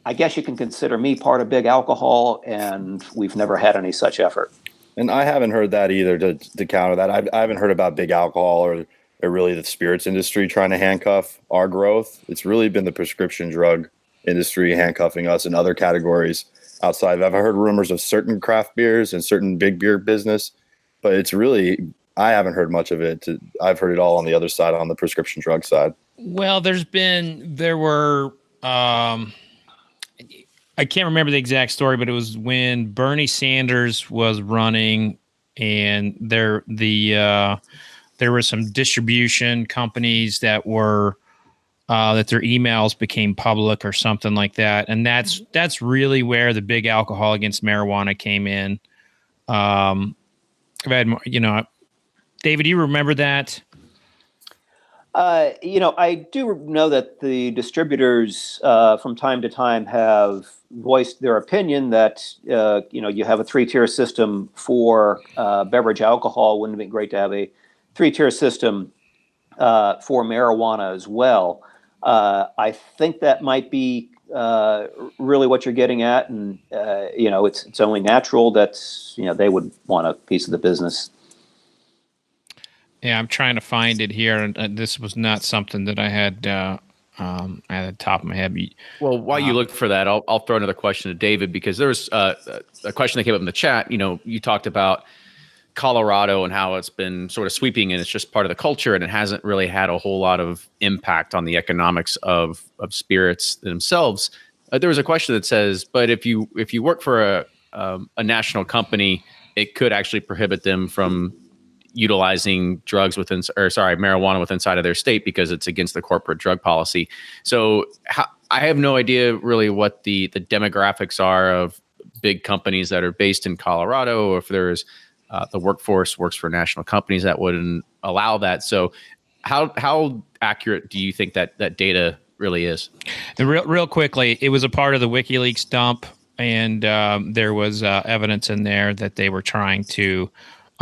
I guess you can consider me part of big alcohol, and we've never had any such effort. And I haven't heard that either to counter that. I haven't heard about big alcohol or really the spirits industry trying to handcuff our growth. It's really been the prescription drug industry handcuffing us in other categories outside. I've heard rumors of certain craft beers and certain big beer business, but it's really, I haven't heard much of it. I've heard it all on the other side, on the prescription drug side. Well, there were, I can't remember the exact story, but it was when Bernie Sanders was running, and there were some distribution companies that were that their emails became public or something like that, and that's really where the big alcohol against marijuana came in. I've had, David, do you remember that? I do know that the distributors from time to time have voiced their opinion that, you have a 3-tier system for beverage alcohol. Wouldn't it be great to have a 3-tier system for marijuana as well? I think that might be really what you're getting at. And, it's only natural that, they would want a piece of the business. Yeah, I'm trying to find it here, and this was not something that I had at the top of my head. Well, while you look for that, I'll throw another question to David, because there was a question that came up in the chat. You talked about Colorado and how it's been sort of sweeping, and it's just part of the culture, and it hasn't really had a whole lot of impact on the economics of spirits themselves. There was a question that says, but if you work for a national company, it could actually prohibit them from utilizing marijuana within inside of their state because it's against the corporate drug policy. So I have no idea really what the demographics are of big companies that are based in Colorado, or if there's the workforce works for national companies that wouldn't allow that. So how accurate do you think that data really is? Real quickly, it was a part of the WikiLeaks dump, and there was evidence in there that they were trying to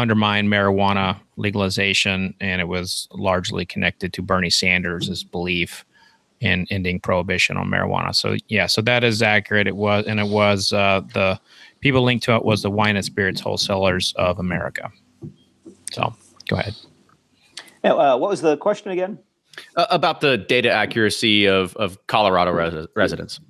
undermine marijuana legalization, and it was largely connected to Bernie Sanders' belief in ending prohibition on marijuana. So that is accurate. It was the people linked to it was the Wine and Spirits Wholesalers of America. So go ahead. Now, what was the question again? About the data accuracy of Colorado residents.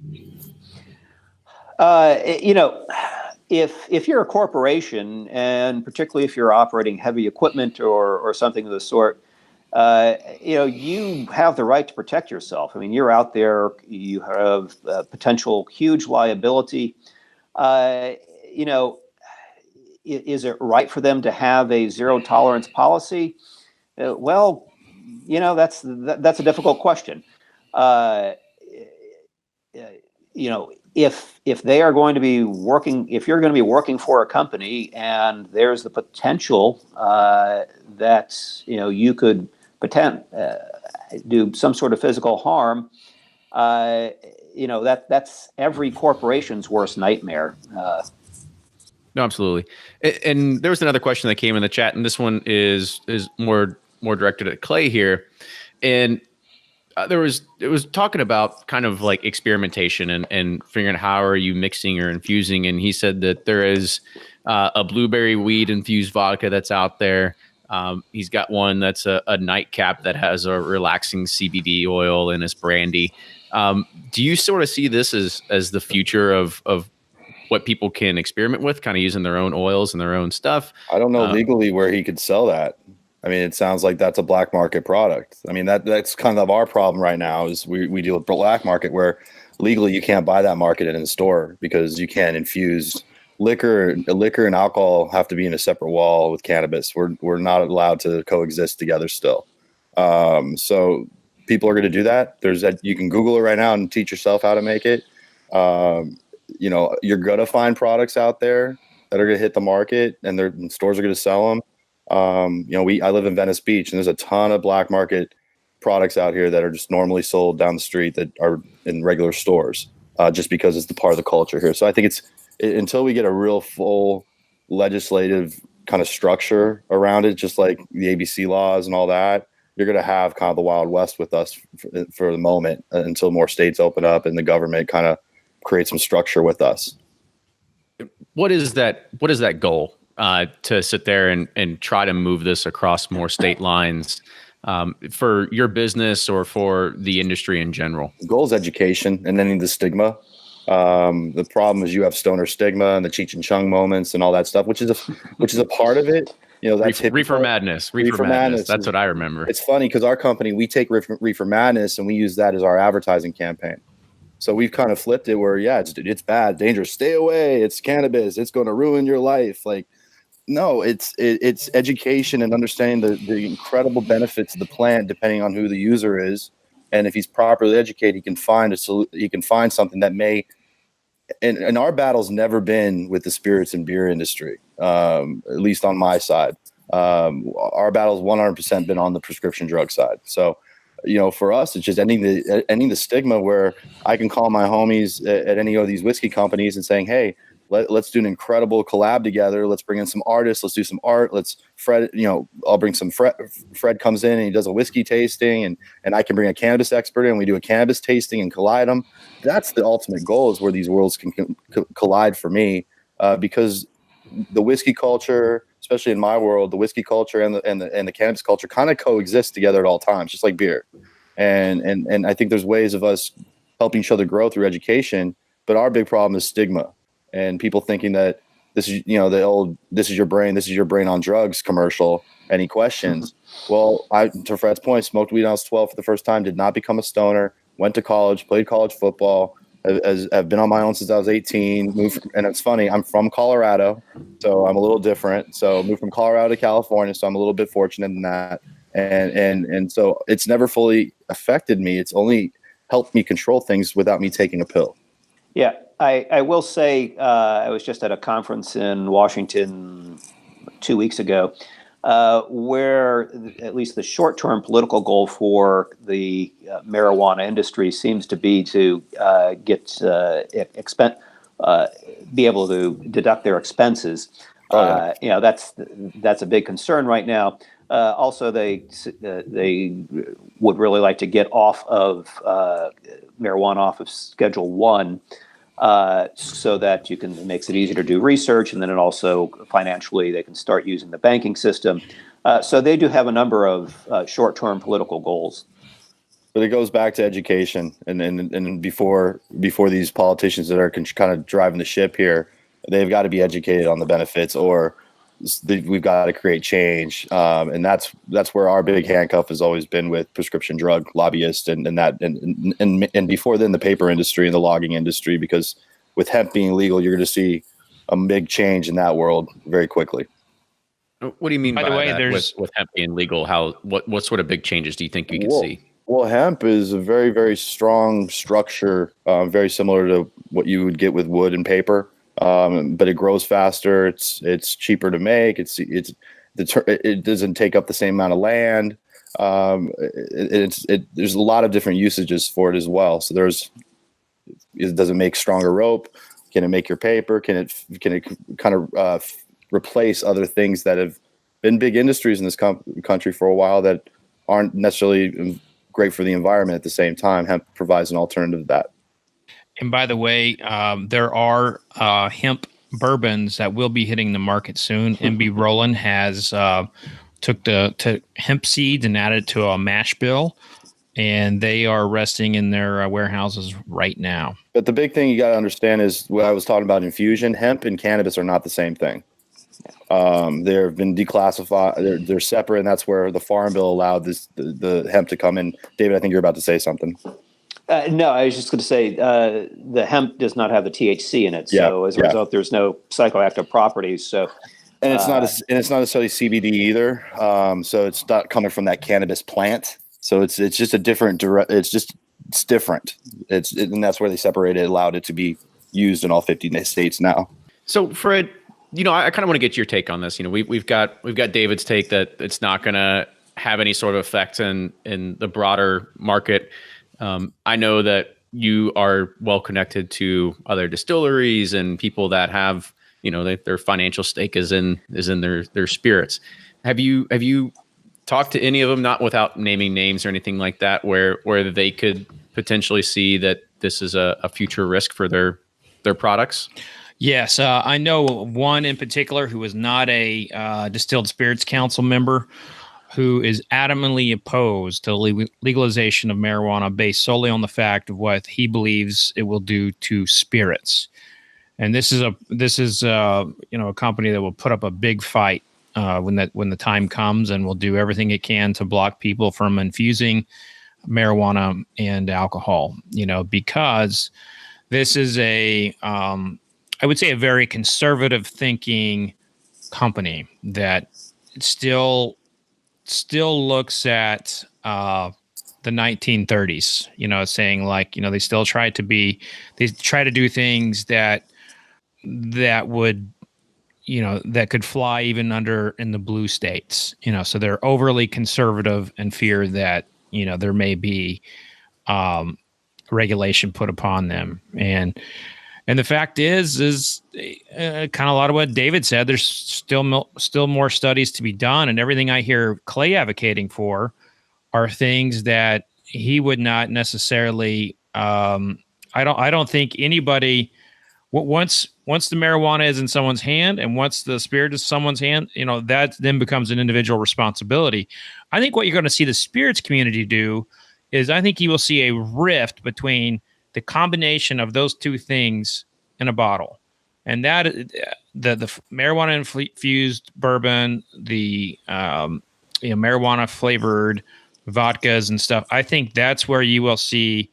If you're a corporation, and particularly if you're operating heavy equipment or something of the sort, you have the right to protect yourself. I mean, you're out there, you have potential huge liability. Is it right for them to have a zero tolerance policy? That's a difficult question. If they are going to be working, if you're going to be working for a company, and there's the potential that you could do some sort of physical harm, that's every corporation's worst nightmare. No, absolutely. And there was another question that came in the chat, and this one is more directed at Clay here, and it was talking about kind of like experimentation and figuring out how are you mixing or infusing. And he said that there is a blueberry weed infused vodka that's out there. He's got one that's a nightcap that has a relaxing CBD oil in his brandy. Do you sort of see this as the future of what people can experiment with, kind of using their own oils and their own stuff? I don't know legally where he could sell that. I mean, it sounds like that's a black market product. I mean, that's kind of our problem right now is we deal with black market where legally you can't buy that market in a store because you can't infuse liquor and alcohol have to be in a separate wall with cannabis. We're not allowed to coexist together still. So people are going to do that. You can Google it right now and teach yourself how to make it. You're going to find products out there that are going to hit the market, and stores are going to sell them. I live in Venice Beach, and there's a ton of black market products out here that are just normally sold down the street that are in regular stores, just because it's the part of the culture here. So I think until we get a real full legislative kind of structure around it, just like the ABC laws and all that, you're going to have kind of the Wild West with us for the moment until more states open up and the government kind of creates some structure with us. What is that goal? to sit there and try to move this across more state lines for your business or for the industry in general? The goal is education and ending the stigma. The problem is you have stoner stigma and the Cheech and Chong moments and all that stuff, which is a part of it. That's Reefer Madness. Reefer Madness. That's what I remember. It's funny because our company, we take Reefer Madness and we use that as our advertising campaign. So we've kind of flipped it where, it's bad, dangerous, stay away. It's cannabis. It's going to ruin your life. Like, no, it's education and understanding the incredible benefits of the plant, depending on who the user is. And if he's properly educated, he can find something that may. And our battle's never been with the spirits and beer industry, at least on my side. Our battle's 100% been on the prescription drug side. So, for us, it's just ending the stigma where I can call my homies at any of these whiskey companies and saying, hey, let's do an incredible collab together. Let's bring in some artists. Let's do some art. I'll bring some Fred comes in and he does a whiskey tasting and I can bring a cannabis expert in. We do a cannabis tasting and collide them. That's the ultimate goal, is where these worlds can collide for me, because the whiskey culture, especially in my world, the whiskey culture and the cannabis culture kind of coexist together at all times, just like beer. And I think there's ways of us helping each other grow through education, but our big problem is stigma. And people thinking that this is, the old, this is your brain on drugs commercial. Any questions? Well, to Fred's point, smoked weed when I was 12 for the first time, did not become a stoner, went to college, played college football, I've been on my own since I was 18, and it's funny, I'm from Colorado, so I'm a little different. So moved from Colorado to California, so I'm a little bit fortunate in that. And so it's never fully affected me. It's only helped me control things without me taking a pill. Yeah. I will say, I was just at a conference in Washington 2 weeks ago, where at least the short-term political goal for the marijuana industry seems to be to be able to deduct their expenses. That's a big concern right now. Also, they would really like to get off of marijuana off of Schedule 1. So that it makes it easier to do research, and then it also financially they can start using the banking system. So they do have a number of short-term political goals. But it goes back to education, and before these politicians that are kind of driving the ship here, they've got to be educated on the benefits, or we've got to create change. And that's where our big handcuff has always been with prescription drug lobbyists and before then the paper industry and the logging industry, because with hemp being legal, you're going to see a big change in that world very quickly. What do you mean by the way, that with hemp being legal? What sort of big changes do you think you could see? Well, hemp is a very, very strong structure, very similar to what you would get with wood and paper. But it grows faster. It's cheaper to make. It doesn't take up the same amount of land. There's a lot of different usages for it as well. So does it make stronger rope? Can it make your paper? Can it kind of replace other things that have been big industries in this country for a while that aren't necessarily great for the environment at the same time? Hemp provides an alternative to that. And by the way, there are hemp bourbons that will be hitting the market soon. MB Roland has took the hemp seeds and added to a mash bill, and they are resting in their warehouses right now. But the big thing you got to understand is what I was talking about infusion. Hemp and cannabis are not the same thing. They've been declassified. They're separate, and that's where the Farm Bill allowed the hemp to come in. David, I think you're about to say something. No, I was just going to say the hemp does not have the THC in it, so as a result, there's no psychoactive properties. So, and it's not necessarily CBD either. So it's not coming from that cannabis plant. So it's just a different. It's different. And that's where they separated, allowed it to be used in all 50 states now. So Fred, I kind of want to get your take on this. We've got David's take that it's not going to have any sort of effect in the broader market. I know that you are well connected to other distilleries and people that have, their financial stake is in their spirits. Have you talked to any of them, not without naming names or anything like that, where they could potentially see that this is a future risk for their products? Yes, I know one in particular who is not a Distilled Spirits Council member, who is adamantly opposed to legalization of marijuana based solely on the fact of what he believes it will do to spirits. And this is a company that will put up a big fight when the time comes, and will do everything it can to block people from infusing marijuana and alcohol. Because this is I would say a very conservative thinking company that still looks at the 1930s, saying like, they still try to do things that would, that could fly even in the blue states, so they're overly conservative and fear that, there may be regulation put upon them. And the fact is kind of a lot of what David said. There's still more studies to be done, and everything I hear Clay advocating for are things that he would not necessarily. I don't think anybody. Once the marijuana is in someone's hand, and once the spirit is someone's hand, that then becomes an individual responsibility. I think what you're going to see the spirits community do is, I think you will see a rift between the combination of those two things in a bottle, and that the marijuana infused bourbon, the marijuana flavored vodkas and stuff. I think that's where you will see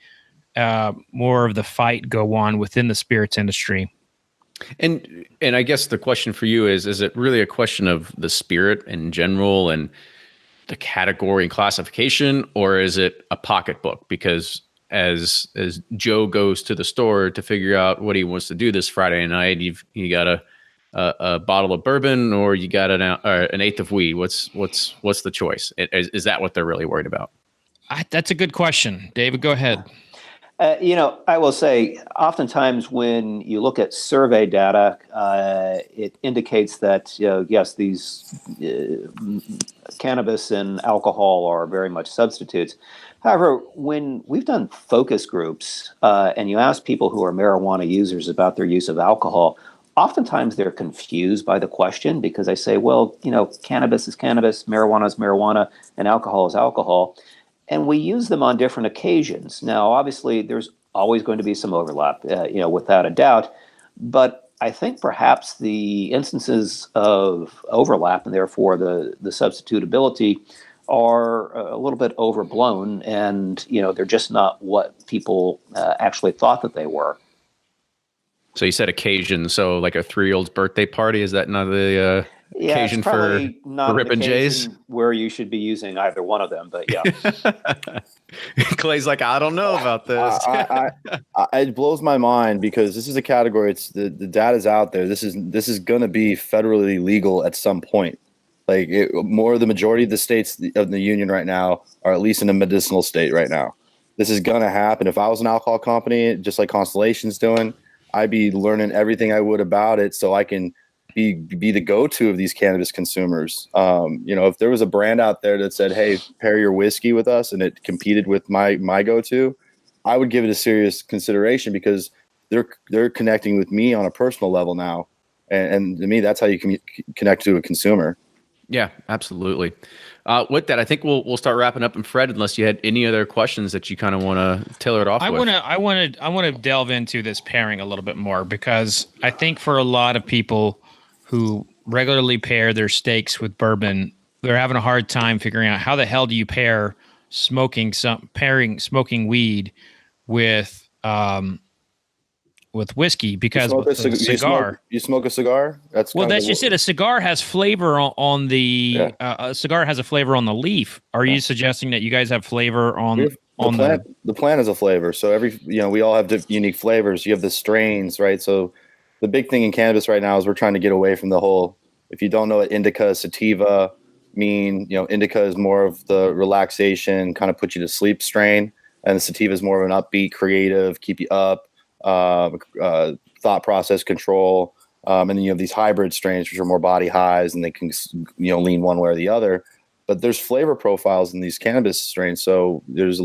more of the fight go on within the spirits industry. And I guess the question for you is it really a question of the spirit in general and the category and classification, or is it a pocketbook? Because as Joe goes to the store to figure out what he wants to do this Friday night, you got a bottle of bourbon, or you got an eighth of weed. What's the choice? Is that what they're really worried about? That's a good question, David. Go ahead. I will say, oftentimes when you look at survey data, it indicates that, yes, these cannabis and alcohol are very much substitutes. However, when we've done focus groups and you ask people who are marijuana users about their use of alcohol, oftentimes they're confused by the question, because they say, well, cannabis is cannabis, marijuana is marijuana, and alcohol is alcohol. And we use them on different occasions. Now, obviously, there's always going to be some overlap, without a doubt. But I think perhaps the instances of overlap, and therefore the substitutability, are a little bit overblown, and they're just not what people actually thought that they were. So you said occasion. So like a 3-year-old's birthday party, is that not the occasion for ripping J's? Where you should be using either one of them, but yeah. Clay's like, I don't know about this. It blows my mind, because this is a category. It's the data's out there. This is going to be federally legal at some point. Like the majority of the states of the union right now are at least in a medicinal state right now. This is going to happen. If I was an alcohol company, just like Constellation's doing, I'd be learning everything I would about it, so I can be the go-to of these cannabis consumers. If there was a brand out there that said, hey, pair your whiskey with us, and it competed with my go-to, I would give it a serious consideration, because they're connecting with me on a personal level now. And to me, that's how you connect to a consumer. Yeah, absolutely. With that, I think we'll start wrapping up. And Fred, unless you had any other questions that you kind of want to tailor it off with. I want to delve into this pairing a little bit more, because I think for a lot of people who regularly pair their steaks with bourbon, they're having a hard time figuring out how the hell do you pair smoking weed with whiskey, because you smoke a cigar. That's just it. A cigar has flavor on the a cigar has a flavor on the leaf. Are you suggesting that you guys have flavor on the plant has a flavor? So we all have unique flavors. You have the strains, right? So the big thing in cannabis right now is we're trying to get away from the whole. If you don't know what indica, sativa mean, indica is more of the relaxation, kind of put you to sleep strain, and the sativa is more of an upbeat, creative, keep you up. Thought process control, and then you have these hybrid strains, which are more body highs, and they can lean one way or the other. But there's flavor profiles in these cannabis strains, so there's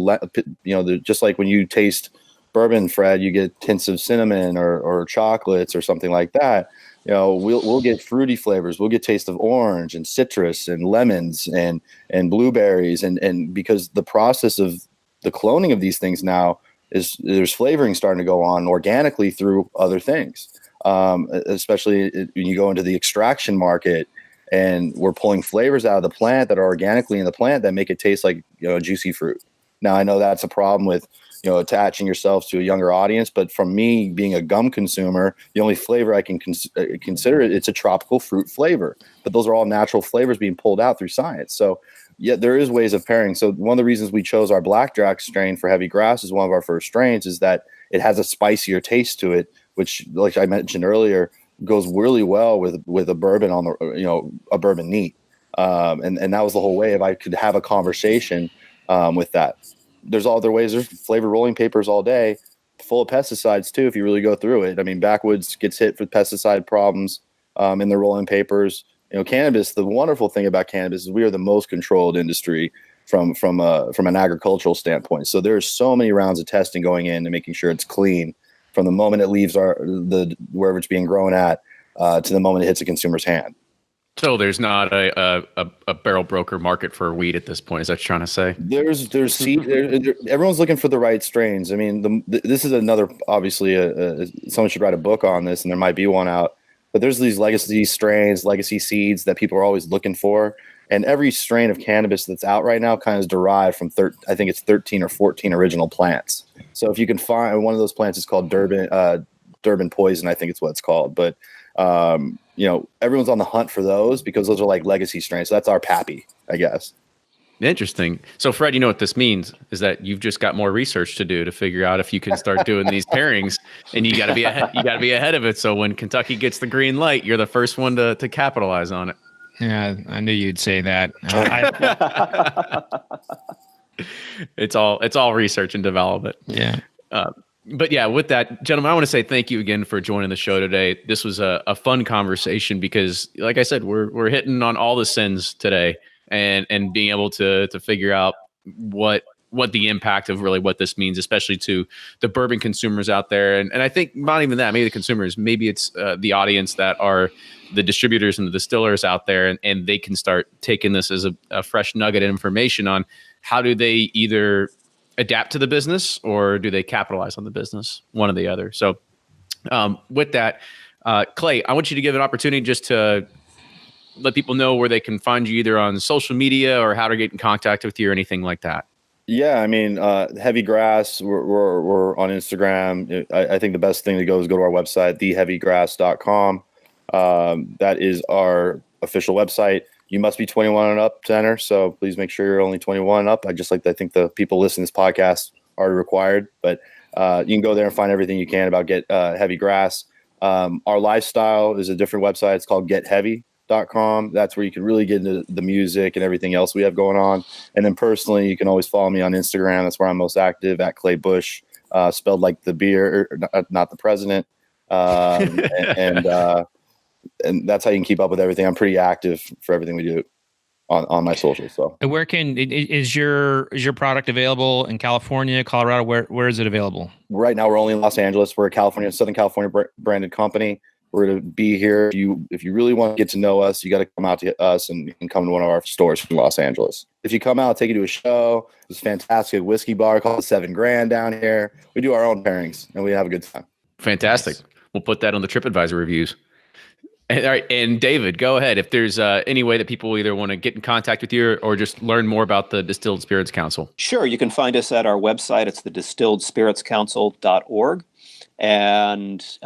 just like when you taste bourbon, Fred, you get hints of cinnamon or chocolates or something like that. We'll get fruity flavors. We'll get taste of orange and citrus and lemons and blueberries. And because the process of the cloning of these things now is there's flavoring starting to go on organically through other things, especially when you go into the extraction market and we're pulling flavors out of the plant that are organically in the plant that make it taste like, juicy fruit. Now, I know that's a problem with, attaching yourself to a younger audience, but from me being a gum consumer, the only flavor I can consider it's a tropical fruit flavor, but those are all natural flavors being pulled out through science. So yeah, there is ways of pairing. So one of the reasons we chose our blackjack strain for Heavy Grass as one of our first strains is that it has a spicier taste to it, which, like I mentioned earlier, goes really well with a bourbon on the, a bourbon neat. And that was the whole way. If I could have a conversation with that. There's all other ways. There's flavor rolling papers all day, full of pesticides too. If you really go through it, I mean, Backwoods gets hit with pesticide problems in the rolling papers. Cannabis. The wonderful thing about cannabis is we are the most controlled industry from an agricultural standpoint. So there's so many rounds of testing going in and making sure it's clean from the moment it leaves wherever it's being grown at to the moment it hits a consumer's hand. So there's not a barrel broker market for weed at this point. Is that what you're trying to say? There's seed. Everyone's looking for the right strains. I mean, this is another, obviously, someone should write a book on this, and there might be one out. But there's these legacy strains, legacy seeds that people are always looking for. And every strain of cannabis that's out right now kind of is derived from, I think it's 13 or 14 original plants. So if you can find one of those plants, is called Durban poison, I think it's what it's called. But everyone's on the hunt for those because those are like legacy strains. So that's our pappy, I guess. Interesting. So Fred, you know what this means is that you've just got more research to do to figure out if you can start doing these pairings, and you got to be ahead. You got to be ahead of it. So when Kentucky gets the green light, you're the first one to capitalize on it. Yeah, I knew you'd say that. It's all research and development. Yeah. But yeah, with that, gentlemen, I want to say thank you again for joining the show today. This was a fun conversation because, like I said, we're hitting on all the sins today, and being able to figure out what the impact of really what this means, especially to the bourbon consumers out there. And I think not even that, maybe the consumers, maybe it's the audience that are the distributors and the distillers out there, and they can start taking this as a fresh nugget of information on how do they either adapt to the business or do they capitalize on the business, one or the other. So with that, Clay, I want you to give an opportunity just to let people know where they can find you either on social media or how to get in contact with you or anything like that. Yeah, I mean, Heavy Grass, we're on Instagram. I think the best thing to go is go to our website, theheavygrass.com. That is our official website. You must be 21 and up to enter, so please make sure you're only 21 and up. I think the people listening to this podcast are required, but you can go there and find everything you can about Heavy Grass. Our lifestyle is a different website. It's called getheavy.com. That's where you can really get into the music and everything else we have going on. And then personally, you can always follow me on Instagram. That's where I'm most active, at Clay Bush, spelled like the beer, not the president. And that's how you can keep up with everything. I'm pretty active for everything we do on my socials. So, and where is your product available in California, Colorado? Where is it available? Right now, we're only in Los Angeles. We're a Southern California branded company. We're going to be here. If you really want to get to know us, you got to come out to us and come to one of our stores in Los Angeles. If you come out, I'll take you to a show. It's a fantastic whiskey bar called 7 Grand down here. We do our own pairings and we have a good time. Fantastic. Nice. We'll put that on the TripAdvisor reviews. All right, and David, go ahead. If there's any way that people either want to get in contact with you or just learn more about the Distilled Spirits Council. Sure. You can find us at our website. It's the distilledspiritscouncil.org. And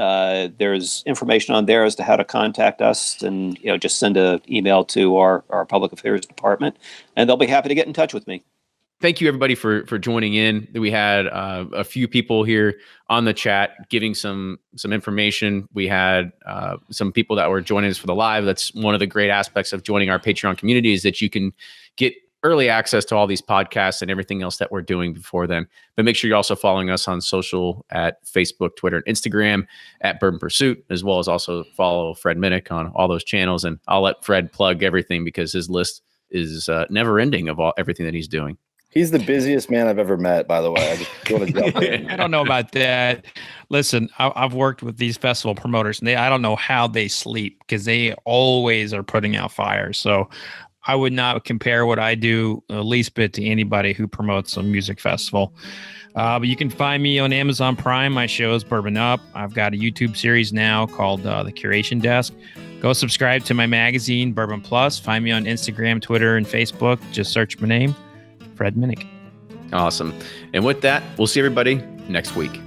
there's information on there as to how to contact us, and just send an email to our public affairs department, and they'll be happy to get in touch with me. Thank you, everybody, for joining in. We had a few people here on the chat giving some information. We had some people that were joining us for the live. That's one of the great aspects of joining our Patreon community, is that you can get early access to all these podcasts and everything else that we're doing before then. But make sure you're also following us on social at Facebook, Twitter, and Instagram at Bourbon Pursuit, as well as also follow Fred Minnick on all those channels. And I'll let Fred plug everything because his list is never ending of everything that he's doing. He's the busiest man I've ever met, by the way. I just want to jump in. I don't know about that. Listen, I've worked with these festival promoters, and I don't know how they sleep because they always are putting out fires. So I would not compare what I do the least bit to anybody who promotes a music festival. But you can find me on Amazon Prime. My show is Bourbon Up. I've got a YouTube series now called The Curation Desk. Go subscribe to my magazine, Bourbon Plus. Find me on Instagram, Twitter, and Facebook. Just search my name, Fred Minnick. Awesome. And with that, we'll see everybody next week.